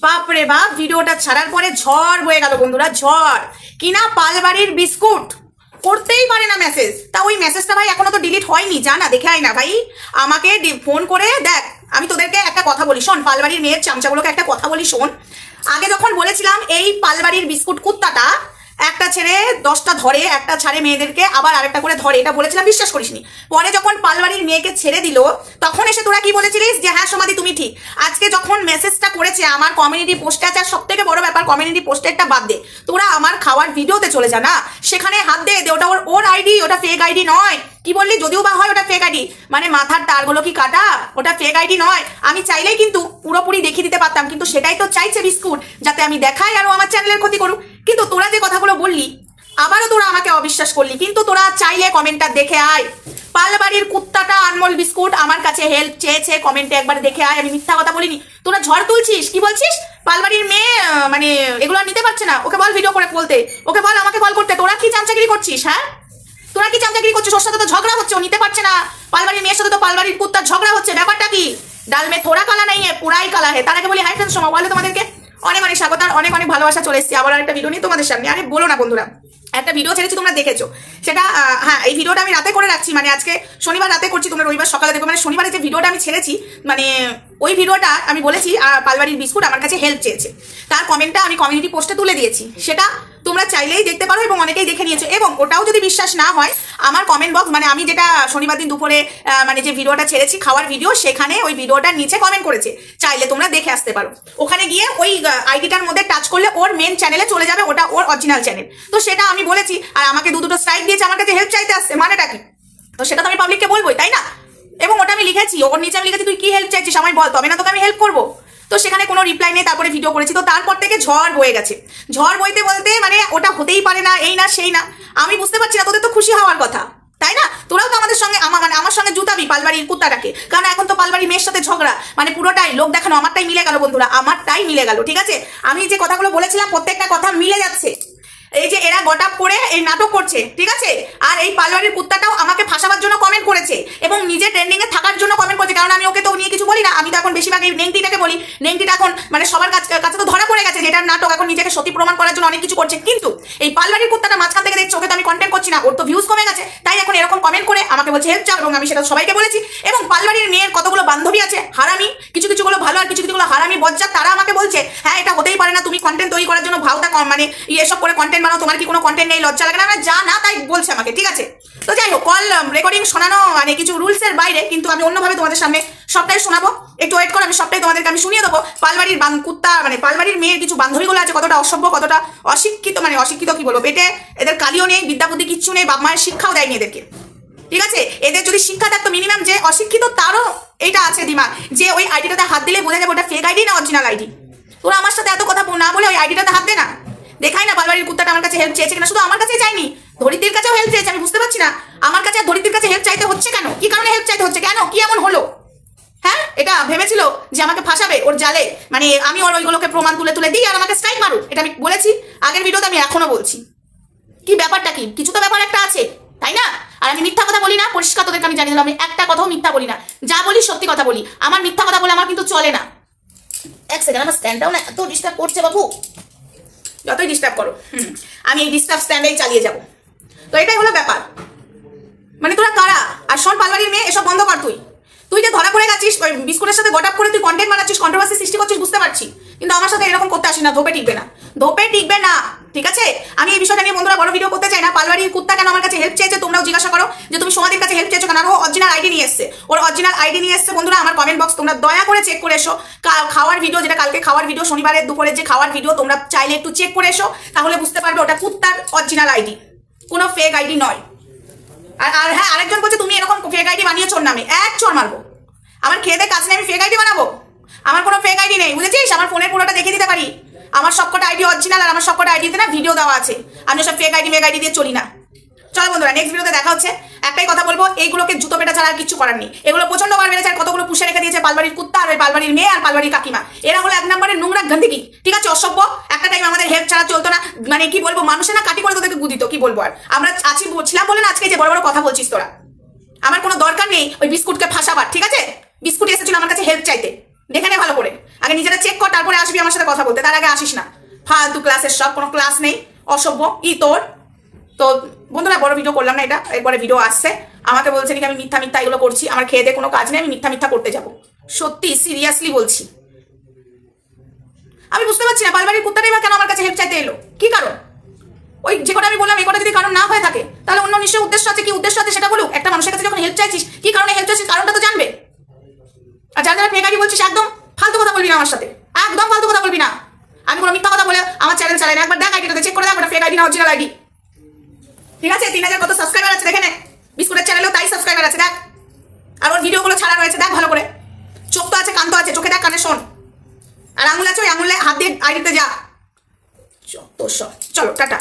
বাপরে বাপ, ভিডিওটা ছাড়ার পরে ঝড় বয়ে গেল বন্ধুরা, ঝড়। কিনা পালবাড়ির বিস্কুট করতেই পারে না মেসেজ, তা ওই মেসেজটা ভাই এখনো তো ডিলিট হয়নি, জানা দেখে আয় না ভাই, আমাকে ফোন করে দেখ। আমি তোদেরকে একটা কথা বলি শোন, পালবাড়ির মেয়ের চামচাগুলোকে একটা কথা বলি শোন। আগে যখন বলেছিলাম এই পালবাড়ির বিস্কুট কুত্তাটা একটা ছেড়ে 10টা ধরে, একটা ছাড়ে মেয়েদেরকে আবার আরেকটা করে ধরে, এটা বলেছিলাম, বিশ্বাস করিসনি। পরে যখন পালবাড়ির মেয়েকে ছেড়ে দিল তখন এসে তোরা কি বলেছিলিস যে হ্যাঁ সমাধি তুমি ঠিক। আজকে যখন মেসেজটা করেছে আমার কমিউনিটি পোস্টে আছে, আর সব থেকে বড় ব্যাপার কমিউনিটি পোস্টেরটা বাদ দে, তোরা আমার খাওয়ার ভিডিওতে চলে যা না, সেখানে হাত দে, ওটা ওর আইডি, ওটা ফেক আইডি নয়। কি বললি, যদিও বা হয় ওটা ফেক আইডি, মানে মাথার তারগুলো কি কাটা, ওটা ফেক আইডি নয়। আমি চাইলেই কিন্তু পুরোপুরি দেখিয়ে দিতে পারতাম, কিন্তু সেটাই তো চাইছে বিস্কুট, যাতে আমি দেখাই আর ও আমার চ্যানেলের ক্ষতি করুক। কিন্তু তোরা যে কথাগুলো বললি আবারও তোরা আমাকে অবিশ্বাস করলি, কিন্তু তোরা চাইলে কমেন্টটা দেখে আয়। পালবাড়ির কুত্তাটা আনমোল বিস্কুট আমার কাছে হেল্প চেয়েছে, কমেন্টে একবার দেখে আয়, আমি মিথ্যা কথা বলিনি। তোরা ঝড় তুলছিস, কি বলছিস পালবাড়ির মেয়ে মানে এগুলো নিতে পারছে না, ওকে বল ভিডিও করে বলতে, ওকে বল আমাকে কল করতে। তোরা কি চামচাগিরি করছিস? হ্যাঁ তোরা কি চামচাগিরি করছিস? ওর সাথে তো ঝগড়া হচ্ছে, ও নিতে পারছে না। পালবাড়ির মেয়ের সাথে তো পালবাড়ির কুত্তার ঝগড়া হচ্ছে, ব্যাপারটা কি? ডাল মে থোড়া কালা নেই, পুরাই কালা হে। তার আগে বলি হাই ফ্রেন্ডস, সময় বলে তোমাদেরকে অনেক অনেক স্বাগত আর অনেক অনেক ভালোবাসা, চলে এসেছি আবার একটা ভিডিও নিয়ে তোমাদের সামনে। আরে বলো না বন্ধুরা, একটা ভিডিও ছেড়েছি তোমরা দেখেছো, সেটা হ্যাঁ এই ভিডিওটা আমি রাতে করে রাখছি, মানে আজকে শনিবার রাতে করছি, তোমরা রবিবার সকালে দেখো। মানে শনিবারে যে ভিডিওটা আমি ছেড়েছি, মানে ওই ভিডিওটা আমি বলেছি পালবাড়ির বিস্কুট আমার কাছে হেল্প চেয়েছে, তার কমেন্টটা আমি কমিউনিটি পোস্টে তুলে দিয়েছি, সেটা তোমরা চাইলেই দেখতে পারো এবং অনেকেই দেখে নিয়েছো। এবং ওটাও যদি বিশ্বাস না হয়, আমার কমেন্ট বক্স, মানে আমি যেটা শনিবার দিন দুপুরে মানে যে ভিডিওটা ছেড়েছি খাওয়ার ভিডিও, সেখানে ওই ভিডিওটার নিচে কমেন্ট করেছে, চাইলে তোমরা দেখে আসতে পারো। ওখানে গিয়ে ওই আইডিটার মধ্যে টাচ করলে ওর মেন চ্যানেলে চলে যাবে, ওটা ওর অরিজিনাল চ্যানেল। তো সেটা আমি বলেছি, আর আমাকে দুটো স্ট্রাইক দিয়েছে, আমার কাছে হেল্প চাইতে আসছে, মানেটা কি? তো সেটা তো আমি পাবলিককে বলবোই, তাই না? এবং ওটা আমি লিখেছি, ওর নিচে আমি লিখেছি তুই কি হেল্প চাইছিস আমায় বল, তবে না তোকে আমি হেল্প করবো। তো সেখানে কোনো রিপ্লাই নেই, তারপরে ভিডিও করেছি। তো তারপর থেকে ঝড় বয়ে গেছে, ঝড় বইতে বলতে মানে ওটা হতেই পারে না, এই না সেই না। আমি বুঝতে পারছি না, তোদের তো খুশি হওয়ার কথা, তাই না? তোরাও তো আমাদের সঙ্গে আমার সঙ্গে জুতাবি পালবাড়ির কুত্তাটাকে, কারণ এখন তো পালবাড়ির মেয়ের সাথে ঝগড়া, মানে পুরোটাই লোক দেখানো। আমারটাই মিলে গেল বন্ধুরা, আমারটাই মিলে গেল, ঠিক আছে? আমি যে কথাগুলো বলেছিলাম প্রত্যেকটা কথা মিলে যাচ্ছে। এই যে এরা গট আপ করে এই নাটক করছে, ঠিক আছে? আর এই পালবাড়ির কুত্তাটাও আমাকে ফাঁসাবার জন্য কমেন্ট করেছে এবং নিজে ট্রেন্ডিং এ থাকার জন্য কমেন্ট করেছে, কারণ আমি ওকে তো নিয়ে কিছু বলি না। আমি তো এখন বেশিরভাগ এই নেংটিটাকে বলি, নেংটিটা এখন মানে সবার কাছে তো ধরা পড়ে গেছে যে এটার নাটক, এখন নিজেকে সত্যি প্রমাণ করার জন্য অনেক কিছু করছে। কিন্তু এই পালবাড়ির কুত্তাটা মাঝখান থেকে দেখছো, ওকে তো আমি কন্টেন্ট করছি না, ওর তো ভিউজ কমে গেছে, তাই এখন এরকম কমেন্ট করে আমাকে বলছে হেল্প চাও, এবং আমি সেটা সবাইকে বলেছি। এবং পালবাড়ির মেয়ের কতগুলো বান্ধবী আছে হারামি, কিছু কিছুগুলো ভালো আর কিছু কিছুগুলো হারামি বজ্জাত, তারা আমাকে বলছে হ্যাঁ এটা হতেই পারে না, তুমি কন্টেন্ট তৈরি করার জন্য ভাওতা মানে এসব করে কন্টেন্ট বানাও, তোমার কি কোনো কন্টেন্ট নেই, লজ্জা লাগে না? আমরা যা না তাই বলছে আমাকে, ঠিক আছে? তো যাই হোক, কল রেকর্ডিং শোনানো মানে কিছু রুলসের বাইরে, কিন্তু আমি অন্যভাবে তোমাদের সামনে সবটাই শোনাবো, একটু ওয়েট করো, আমি সবটাই তোমাদেরকে আমি শুনিয়ে দেবো। পালবাড়ির কুত্তা মানে পালবাড়ির মেয়ের কিছু বান্ধবীগুলো আছে, কতটা অসভ্য, কতটা অশিক্ষিত, মানে অশিক্ষিত কি বলবো, পেটে এদের কালিও নেই, বিদ্যা বুদ্ধি কিচ্ছু নেই, বাপ মায়ের শিক্ষাও দেয়নি এদেরকে, ঠিক আছে? এদের যদি শিক্ষা থাকতো মিনিমাম, যে অশিক্ষিত তারও এইটা আছে দিমাগ, যে ওই আইডিটাতে হাত দিলে বোঝা যাবে ওটা ফেক আইডি না অরিজিনাল আইডি। তোরা আমার সাথে এত কথা না বলে ওই আইডিটাতে হাত দে না, দেখাই না পালবাড়ির কুত্তাটা আমার কাছে হেল্প চেয়েছে কিনা। শুধু আমার কাছেই চাইনি, ধরিত্রীর কাছেও হেল্প চেয়েছে। আমি বুঝতে পারছি না আমার কাছে আর ধরিত্রীর কাছে হেল্প চাইতে হচ্ছে কেন, কি কারণে হেল্প চাইতে হচ্ছে, কেন, কি এমন হলো? হ্যাঁ এটা ভেবেছিল যে আমাকে ফাঁসাবে ওর জালে, মানে আমি ওর ওইগুলোকে প্রমাণ তুলে তুলে দিই আর আমাকে স্ট্রাইক মারুক। এটা আমি বলেছি আগের ভিডিওতে, আমি এখনো বলছি। কি ব্যাপারটা কি? কিছু তো ব্যাপার একটা আছে, তাই না? আর আমি মিথ্যা কথা বলি না, পরিষ্কার তোদেরকে আমি জানিয়ে দিলাম, আমি একটা কথাও মিথ্যা বলি না, যা বলি সত্যি কথা বলি। আমার মিথ্যা কথা বলে আমার কিন্তু চলে না। এক সেকেন্ড, আমার স্ট্যান্ডটাও না এত ডিস্টার্ব করছে বাবু, যতই ডিস্টার্ব করো আমি এই ডিস্টার্ব স্ট্যান্ডেই চালিয়ে যাব। তো এটাই হলো ব্যাপার, মানে তোরা কারা? আর শোন পালবাড়ির মেয়ে, এসব বন্ধ কর। তুই যে ধরা পড়ে গেছিস ওই বিস্কুটের সাথে গট আপ করে তুই কন্টেন্ট বানাচ্ছিস, কন্ট্রোভার্সি সৃষ্টি করছিস, বুঝতে পারছি, কিন্তু আমার সাথে এরকম করতে আসিস না, ধোপে টিকবে না, ধোপে টিকবে না, ঠিক আছে? আমি এই বিষয়টা নিয়ে বন্ধুরা বড় ভিডিও করতে চাই না। পালবাড়ির কুত্তা কেন আমার কাছে হেল্প চেয়েছে তোমরাও জিজ্ঞাসা করো, যে তুমি সমাধির কাছে হেল্প চেয়েছো কেন? আর ও অরিজিনাল আইডি নিয়ে এসছে, ওর অরিজিনাল আইডি নিয়ে এসছে বন্ধুরা। আমার কমেন্ট বক্স তোমরা দয়া করে চেক করে এসো, খাওয়ার ভিডিও, যেটা কালকে খাওয়ার ভিডিও, শনিবারের দুপুরে যে খাওয়ার ভিডিও, তোমরা চাইলে একটু চেক করে এসো, তাহলে বুঝতে পারবে ওটা কুত্তার অরিজিনাল আইডি, কোনো ফেক আইডি নয়। আর হ্যাঁ, আরেকজন বলছে তুমি এরকম ফেক আইডি বানিয়েছো, ওর নামে এক চড় মারবো। আমার খেতে কাজ নেই, আমি ফেক আইডি বানাবো? আমার কোনো ফেক আইডি নেই, বুঝেছিস? আমার ফোনের পুরোটা দেখিয়ে দিতে পারি, আমার সবকটা আইডি অরিজিনাল, আর আমার সবকটা আইডিতে না ভিডিও দেওয়া আছে। আমি সব ফেক আইডি মেক আইডি দিয়ে চলি না। চলো বন্ধুরা, নেক্সট ভিডিওতে দেখা হচ্ছে। একটাই কথা বলবো, এইগুলোকে জুতো পেটা ছাড়া আর কিছু করার নেই। এগুলো প্রচন্ড বার বেড়েছে, আর কতগুলো পুষে রেখে দিয়েছে পালবাড়ির কুত্তা আর পালবাড়ির মেয়ে আর পালবাড়ির কাকিমা। এরা হলো এক নম্বরের নোংরা গন্দিকি, ঠিক আছে? অসভ্য। একটা টাইম আমাদের হেল্প ছাড়া চলতো না, মানে কি বলবো, মানুষের না কাটি করে তোদেরকে গুদিত, কি বলবো আর। আমরা আছি ছিলাম বলে না আজকে যে বড় বড় কথা বলছিস তোরা। আমার কোনো দরকার নেই ওই বিস্কুটকে ফাঁসাবার, ঠিক আছে? বিস্কুট এসেছিল আমার কাছে হেল্প চাইতে, দেখে নে ভালো করে, আগে নিজেরা চেক কর, তারপরে আসবি আমার সাথে কথা বলতে, তার আগে আসিস না। ফালতু ক্লাসের সব, কোনো ক্লাস নেই, অসভ্য ই তোর। তো বন্ধুরা বড় ভিডিও করলাম না এটা, এরপরে ভিডিও আসছে। আমাকে বলছে নাকি আমি মিথ্যা মিথ্যা এগুলো করছি, আমার খেয়ে দিয়ে কোনো কাজ নেই, আমি মিথ্যা মিথ্যা করতে যাব। সত্যি সিরিয়াসলি বলছি, আমি বুঝতে পারছি না পালবাড়ির কুত্তাটাই বা কেন আমার কাছে হেল্প চাইতে এলো, কি কারণ? ওই যে কটা আমি বললাম এই কটা যদি কারণ না হয়ে থাকে, তাহলে অন্য নিশ্চয়ই উদ্দেশ্য আছে, কি উদ্দেশ্য আছে সেটা বলুক। একটা মানুষের কাছে যখন হেল্প চাইছিস, কি কারণে হেল্প চাইছিস কারণটা তো জানবে। আর যারা যারা ফেক আইডি বলছিস, একদম ফালতু কথা বলবি না আমার সাথে, একদম ফালতু কথা বলবি না। আমি কোনো মিথ্যা কথা বলে আমার চ্যানেল চালাই না, একবার দেখ আইডিটাতে চেক করে দেখ ওটা ফেক আইডি না অরিজিনাল আইডি। ঠিক আছে, 3000 কত সাবস্ক্রাইবার আছে দেখে নে, বিস্কুটের চ্যানেলেও তাই সাবস্ক্রাইবার আছে দেখ। আর ওর ভিডিওগুলো ছাড়া রয়েছে দেখ ভালো করে, চোখ তো আছে, কান তো আছে, চোখে দেখ, কানে শোন। আর আঙুল আছে, ওই আঙুলে হাত দিয়ে আইডিতে যা। চলো টাটা।